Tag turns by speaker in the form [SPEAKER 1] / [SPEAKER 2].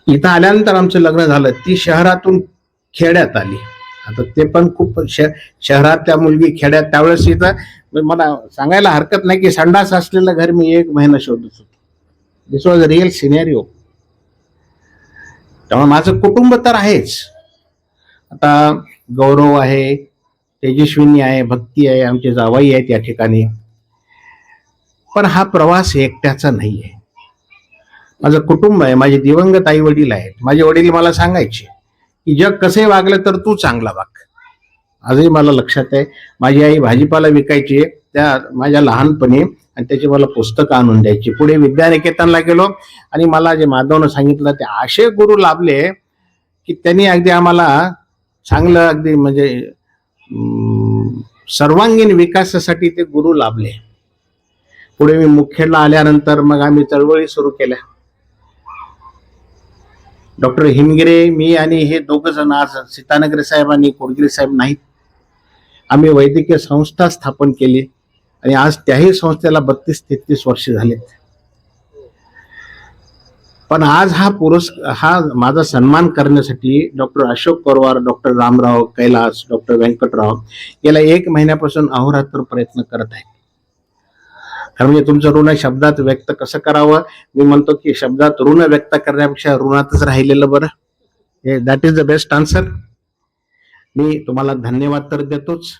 [SPEAKER 1] इथं आल्यानंतर आमचं लग्न झालं. ती शहरातून खेड्यात आली. आता ते पण खूप शहरातल्या मुलगी खेड्यात, त्यावेळेस इथं मला सांगायला हरकत नाही की संडास असलेलं घर मी 1 महिना शोधत होतो. दिस वॉज अ रिअल सिनेरिओ. त्यामुळे माझं कुटुंब तर आहेच. आता गौरव आहे, तेजस्विनी आहे, भक्ती आहे, आमचे जावाई आहेत या ठिकाणी. पण हा प्रवास एकट्याचा नाहीये. माझं कुटुंब आहे, माझे दिवंगत आई वडील आहेत. माझे वडील मला सांगायचे की जग कसे वागलं तर तू चांगला वाग. आजही मला लक्षात आहे. माझी आई भाजीपाला विकायची त्या माझ्या लहानपणी, आणि त्याची मला पुस्तकं आणून द्यायची. पुढे विद्यानिकेतनला गेलो आणि मला जे माधवनं सांगितलं ते असे गुरु लाभले की त्यांनी अगदी आम्हाला चांगलं, अगदी म्हणजे सर्वांगीण विकासासाठी ते गुरु लाभले. पुढे मी मुखेडला आल्यानंतर मग आम्ही चळवळी सुरू केल्या. डॉक्टर हिमगिरे, मी आणि हे दोघ जण, आज सीतानगरे साहेब आणि कोडगिरे साहेब नाहीत, आम्ही वैद्यकीय संस्था स्थापन केली आणि आज त्याही संस्थेला 32-33 वर्ष झालेत. पण आज हा माझा सन्मान करण्यासाठी doctor Ashok Pawar, doctor Ramrao Kailas, doctor Vyankatrao गेल्या 1 महिन्यापासून अहोरात्र प्रयत्न करत आहेत. म्हणजे तुमचं ऋण शब्दात व्यक्त कसं करावं, मी म्हणतो की शब्दात ऋण व्यक्त करण्यापेक्षा ऋणातच राहिलेलं बरं. That is the best answer. मी तुम्हाला धन्यवाद तर देतोच,